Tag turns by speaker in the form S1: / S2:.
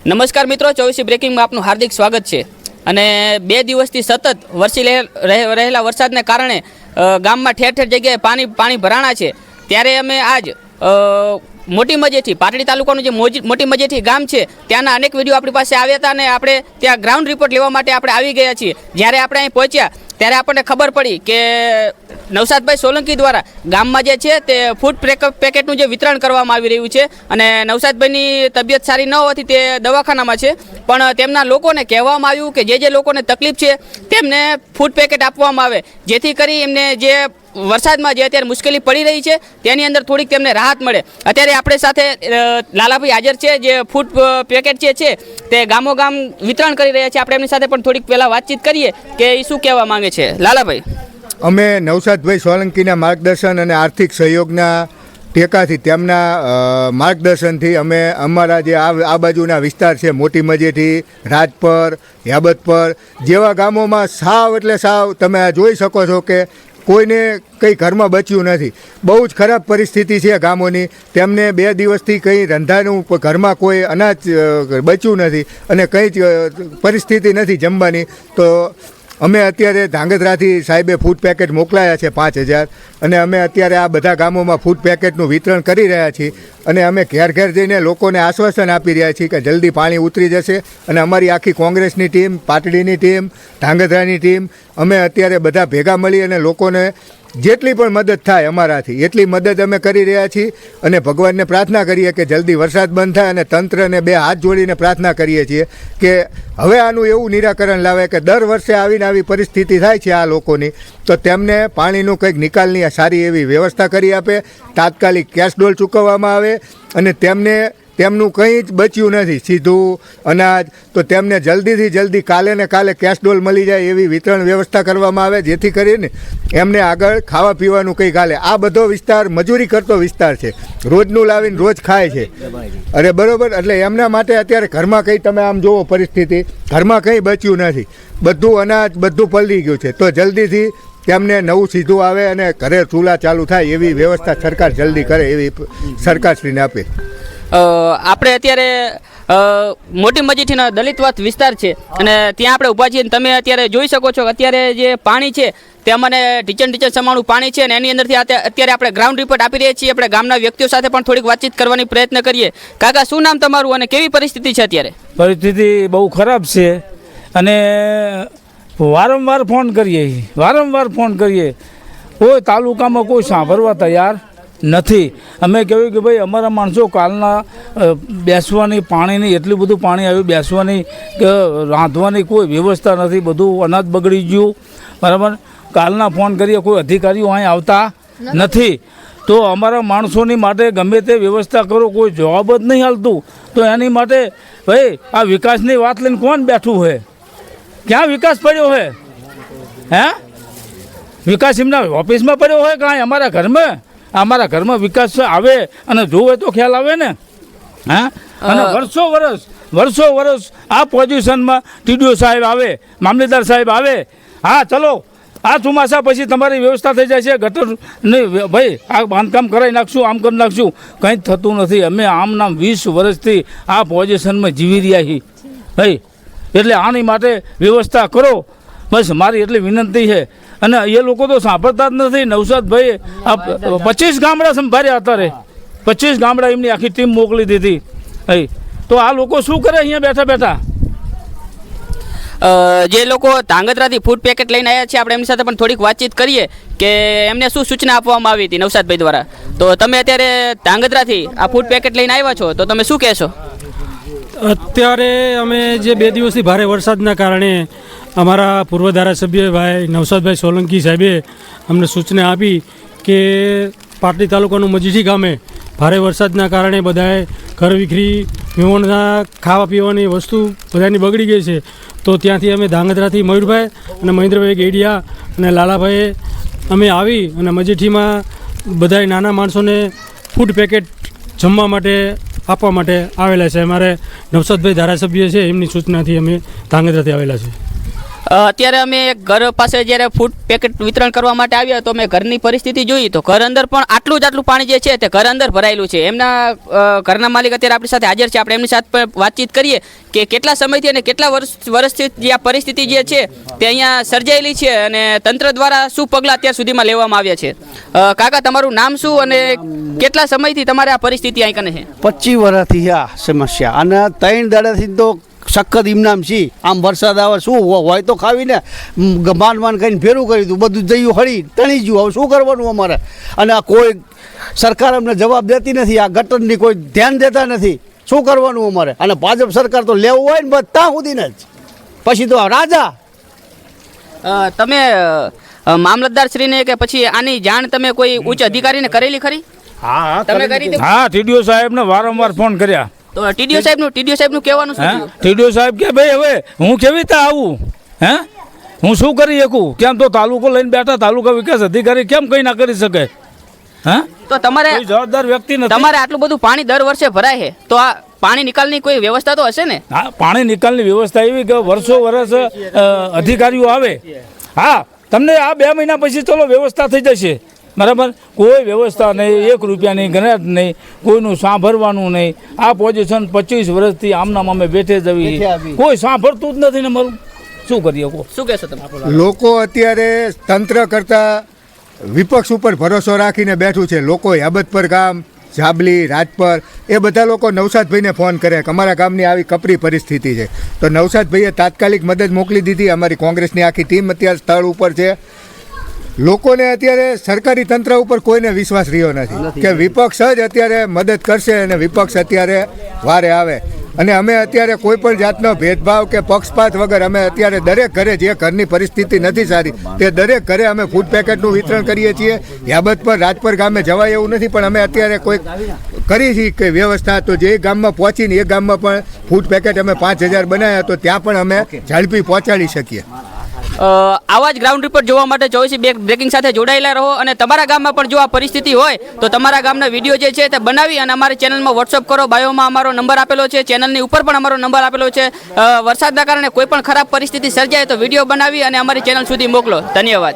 S1: નમસ્કાર મિત્રો, 24 બ્રેકિંગમાં આપનું હાર્દિક સ્વાગત છે. અને 2 દિવસથી સતત વરસી રહેલા વરસાદને કારણે ગામમાં ઠેર ઠેર જગ્યાએ પાણી ભરાણા છે. ત્યારે અમે આજ મોટી મજેઠી પાટડી તાલુકાનું જે મોટી મજેઠી ગામ છે ત્યાંના અનેક વિડીયો આપણી પાસે આવ્યા હતા અને આપણે ત્યાં ગ્રાઉન્ડ રિપોર્ટ લેવા માટે આપણે આવી ગયા છીએ. જ્યારે આપણે અહીં પહોંચ્યા ત્યારે આપણને ખબર પડી કે નવસાદભાઈ સોલંકી દ્વારા ગામમાં જે છે તે ફૂડ પેકેટનું જે વિતરણ કરવામાં આવી રહ્યું છે. અને નવસાદભાઈની તબિયત સારી ન હોવાથી તે દવાખાનામાં છે, પણ તેમના લોકોને કહેવામાં આવ્યું કે જે લોકોને તકલીફ છે તેમને ફૂડ પેકેટ આપવામાં આવે, જેથી કરી એમને જે વરસાદમાં જે અત્યારે મુશ્કેલી પડી રહી છે તેની અંદર થોડીક તેમને રાહત મળે. અત્યારે આપણે સાથે લાલાભાઈ હાજર છે જે ફૂડ પેકેટ જે છે તે ગામો ગામ વિતરણ કરી રહ્યા છે. આપણે એમની સાથે પણ થોડીક પહેલાં વાતચીત કરીએ કે એ શું કહેવા માંગે છે. લાલાભાઈ,
S2: અમે નવસાદભાઈ સોલંકીના માર્ગદર્શન અને આર્થિક સહયોગના ટેકાથી તેમના માર્ગદર્શનથી અમે અમારા જે આ બાજુના વિસ્તાર છે મોટી મજેઠી, રાજપર, યાબતપર જેવા ગામોમાં સાવ એટલે સાવ તમે જોઈ શકો છો કે કોઈને કંઈ ઘરમાં બચ્યું નથી. બહુ જ ખરાબ પરિસ્થિતિ છે ગામોની. તેમને 2 દિવસથી કંઈ રંધાનું ઘરમાં કોઈ અનાજ બચ્યું નથી અને કંઈ જ પરિસ્થિતિ નથી જમવાની. તો અમે અત્યારે ધાંગધ્રાથી સાહેબે ફૂડ પેકેટ મોકલાયા છે 5000 અને અમે અત્યારે આ બધા ગામોમાં ફૂડ પેકેટનું વિતરણ કરી રહ્યા છીએ. અને અમે ઘેર ઘેર જઈને લોકોને આશ્વાસન આપી રહ્યા છીએ કે જલ્દી પાણી ઉતરી જશે. અને અમારી આખી કોંગ્રેસની ટીમ, પાટડીની ટીમ, ધાંગધ્રાની ટીમ અમે અત્યારે બધા ભેગા મળી અને લોકોને જેટલી પણ મદદ થાય અમારાથી એટલી મદદ અમે કરી રહ્યા છીએ. અને ભગવાનને પ્રાર્થના કરીએ કે જલ્દી વરસાદ બંધ થાય અને તંત્રને 2 હાથ જોડીને પ્રાર્થના કરીએ છીએ કે હવે આનું એવું નિરાકરણ લાવે કે દર વર્ષે આવીને આવી પરિસ્થિતિ થાય છે આ લોકોની, તો તેમને પાણીનું કંઈક નિકાલની સારી એવી વ્યવસ્થા કરી આપે, તાત્કાલિક કેશ ડોલ ચૂકવવામાં આવે અને તેમનું કંઈ જ બચ્યું નથી સીધું અનાજ, તો તેમને જલ્દીથી જલ્દી કાલે ને કાલે કેશ ડોલ મળી જાય એવી વિતરણ વ્યવસ્થા કરવામાં આવે, જેથી કરીને એમને આગળ ખાવા પીવાનું કંઈક હાલે. આ બધો વિસ્તાર મજૂરી કરતો વિસ્તાર છે, રોજનું લાવીને રોજ ખાય છે. અરે બરાબર, એટલે એમના માટે અત્યારે ઘરમાં કંઈ તમે આમ જુઓ પરિસ્થિતિ, ઘરમાં કંઈ બચ્યું નથી, બધું અનાજ બધું પલળી ગયું છે. તો જલ્દીથી તેમને નવું સીધું આવે અને ઘરે ચૂલા ચાલુ થાય એવી વ્યવસ્થા સરકાર જલ્દી કરે એવી સરકારશ્રીને આપે.
S1: આપણે અત્યારે મોટી મજીઠીનો દલિતવાસ વિસ્તાર છે અને ત્યાં આપણે ઊભા છીએ. તમે અત્યારે જોઈ શકો છો કે અત્યારે જે પાણી છે તે અમને ટીચર સમાણું પાણી છે અને એની અંદરથી અત્યારે આપણે ગ્રાઉન્ડ રિપોર્ટ આપી રહ્યા છીએ. આપણે ગામના વ્યક્તિઓ સાથે પણ થોડીક વાતચીત કરવાની પ્રયત્ન કરીએ. કાકા, શું નામ તમારું અને કેવી પરિસ્થિતિ છે અત્યારે?
S3: પરિસ્થિતિ બહુ ખરાબ છે અને વારંવાર ફોન કરીએ કોઈ તાલુકામાં કોઈ સાંભળવા તૈયાર નથી. અમે કહ્યું કે ભાઈ અમારા માણસો કાલના બેસવાની પાણીની એટલું બધું પાણી આવ્યું, બેસવાની કે રાંધવાની કોઈ વ્યવસ્થા નથી, બધું અનાજ બગડી ગયું. બરાબર, કાલના ફોન કરીએ કોઈ અધિકારીઓ અહીં આવતા નથી. તો અમારા માણસોની માટે ગમે તે વ્યવસ્થા કરો, કોઈ જવાબ જ નહીં હાલતું. તો એની માટે ભાઈ આ વિકાસની વાત લઈને કોણ બેઠું હોય? ક્યાં વિકાસ પડ્યો હોય? હે, વિકાસ એમના ઓફિસમાં પડ્યો હોય કાંઈ અમારા ઘરમાં વિકાસ આવે અને જોવે તો ખ્યાલ આવે ને. હા, અને વર્ષો વર્ષ આ પોઝિશનમાં ટીડીઓ સાહેબ આવે, મામલેદાર સાહેબ આવે, હા ચલો આ ચોમાસા પછી તમારી વ્યવસ્થા થઈ જાય છે, ગટર નહીં ભાઈ આ બાંધકામ કરાવી નાખશું, આમ કરી નાખશું, કંઈ જ થતું નથી. અમે આમ નામ 20 વર્ષથી આ પોઝિશનમાં જીવી રહ્યા છીએ ભાઈ. એટલે આની માટે વ્યવસ્થા કરો, બસ મારી એટલી વિનંતી છે. અને એ લોકો તો સાંભળતા જ નથી. નવસાદભાઈ 25 ગામડા સંભાળ્યા અત્યારે, 25 ગામડા એમની આખી ટીમ મોકલી દીધી. તો આ લોકો શું કરે અહીંયા બેઠા?
S1: જે લોકો ધાંગધ્રાથી ફૂડ પેકેટ લઈને આવ્યા છે આપણે એમની સાથે પણ થોડીક વાતચીત કરીએ કે એમને શું સૂચના આપવામાં આવી હતી નવસાદભાઈ દ્વારા. તો તમે અત્યારે ધાંગધ્રાથી આ ફૂડ પેકેટ લઈને આવ્યા છો, તો તમે શું કહેશો?
S4: અત્યારે અમે જે 2 દિવસથી ભારે વરસાદના કારણે અમારા પૂર્વ ધારાસભ્ય ભાઈ નવસાદભાઈ સોલંકી સાહેબે અમને સૂચના આપી કે પાટડી તાલુકાનું મજીઠી ગામે ભારે વરસાદના કારણે બધાએ ઘર વિખરી વિહોણના ખાવા પીવાની વસ્તુ બધાની બગડી ગઈ છે. તો ત્યાંથી અમે ધાંગધ્રાથી મયુરભાઈ અને મહેન્દ્રભાઈ ગેડિયા અને લાલાભાઈએ અમે આવી અને મજીઠીમાં બધાય નાના માણસોને ફૂડ પેકેટ જમવા માટે આપવા માટે આવેલા છે. અમારે નવસાદભાઈ ધારાસભ્ય છે એમની સૂચનાથી અમે ધાંગધ્રાથી આવેલા છે.
S1: અત્યારે અમે એક ઘર પાસે જ્યારે ફૂડ પેકેટ વિતરણ કરવા માટે આવ્યા તો અમે ઘરની પરિસ્થિતિ જોઈ તો ઘર અંદર પણ આટલું પાણી જે છે તે ઘર અંદર ભરાયેલું છે. એમના ઘરના માલિક અત્યારે આપણી સાથે હાજર છે. આપણે એમની સાથે પણ વાતચીત કરીએ કે કેટલા સમયથી અને કેટલા વર્ષથી જે આ પરિસ્થિતિ જે છે તે અહીંયા સર્જાયેલી છે અને તંત્ર દ્વારા શું પગલાં અત્યાર સુધીમાં લેવામાં આવ્યા છે. કાકા, તમારું નામ શું અને કેટલા સમયથી તમારે આ પરિસ્થિતિ અહીં કને છે?
S5: 25 વર્ષથી આ સમસ્યા અને 3 દાડાથી તો સખત ઇમનામ છી. આમ વરસાદ આવે શું હોય તો ખાવીને માંડ કરીને ફેરું કરી દીધું, બધું જયું હળી તણી ગયું. હવે શું કરવાનું અમારે? અને આ કોઈ સરકાર અમને જવાબ દેતી નથી. આ ગટરની કોઈ ધ્યાન દેતા નથી. શું કરવાનું અમારે? અને ભાજપ સરકાર તો લેવું હોય ને બસ ત્યાં સુધીને જ, પછી તો રાજા.
S1: તમે મામલતદારશ્રીને કે પછી આની જાણ તમે કોઈ ઉચ્ચ અધિકારીને કરેલી ખરી?
S5: હા
S1: તમે કરી હતી?
S3: હા, ટીડીઓ સાહેબને વારંવાર ફોન કર્યા.
S1: તો ટીડીઓ સાહેબનું કહેવાનું શું થયું?
S3: ટીડીઓ સાહેબ કે ભાઈ હવે હું કેવી રીતે આવું? હે, હું શું કરી શકું? કેમ તો તાલુકો લઈને બેઠા, તાલુકા વિકાસ અધિકારી કેમ કંઈ ના કરી શકે? હા,
S1: તો તમારે
S3: કોઈ જવાબદાર વ્યક્તિ નથી.
S1: તમારે આટલું બધું પાણી દર વર્ષે ભરાય છે તો આ પાણી નિકાલની કોઈ વ્યવસ્થા તો હશે ને?
S3: હા, પાણી નિકાલની વ્યવસ્થા એવી કે વર્ષ અધિકારીઓ આવે. હા, તમને આ 2 મહિના પછી ચલો વ્યવસ્થા થઈ જશે, બરાબર. કોઈ વ્યવસ્થા નહીં, 1 રૂપિયાની ગણત નહીં, કોઈનું સાંભળવાનું નહીં. આ પોઝિશન 25 વર્ષથી આમનામ અમે બેઠે જવી, કોઈ સાંભળતું જ નથી ને. મારું શું કરીએ?
S1: શું કહેશો તમે?
S2: લોકો અત્યારે તંત્ર કરતાં વિપક્ષ ઉપર ભરોસો રાખીને બેઠું છે. લોકો યાબત પર ગામ, જાબલી, રાજપર એ બધા લોકો નવસાદભાઈને ફોન કરે કે અમારા ગામની આવી કપરી પરિસ્થિતિ છે. તો નવસાદભાઈએ તાત્કાલિક મદદ મોકલી દીધી. અમારી કોંગ્રેસની આખી ટીમ અત્યારે સ્થળ ઉપર છે. લોકોને અત્યારે સરકારી તંત્ર ઉપર કોઈને વિશ્વાસ રહ્યો નથી કે વિપક્ષ જ અત્યારે મદદ કરશે અને વિપક્ષ અત્યારે વારે આવે. અને અમે અત્યારે કોઈ પણ જાતનો ભેદભાવ કે પક્ષપાત વગર અમે અત્યારે દરેક ઘરે, જે ઘરની પરિસ્થિતિ નથી સારી તે દરેક ઘરે અમે ફૂડ પેકેટનું વિતરણ કરીએ છીએ. યાબત પર, રાજપર ગામે જવાય એવું નથી, પણ અમે અત્યારે કોઈ કરી છીએ કે વ્યવસ્થા તો જે ગામમાં પહોંચીને એ ગામમાં પણ ફૂડ પેકેટ અમે 5000 બનાવ્યા તો ત્યાં પણ અમે ઝડપી પહોંચાડી શકીએ.
S1: આવા જ ગ્રાઉન્ડ રિપોર્ટ જોવા માટે 24 બ્રેકિંગ સાથે જોડાયેલા રહો. અને તમારા ગામમાં પણ જો આ પરિસ્થિતિ હોય તો તમારા ગામના વિડીયો જે છે તે બનાવી અને અમારી ચેનલમાં વોટ્સઅપ કરો. બાયોમાં અમારો નંબર આપેલો છે, ચેનલની ઉપર પણ અમારો નંબર આપેલો છે. વરસાદના કારણે કોઈ પણ ખરાબ પરિસ્થિતિ સર્જાય તો વિડીયો બનાવી અને અમારી ચેનલ સુધી મોકલો. ધન્યવાદ.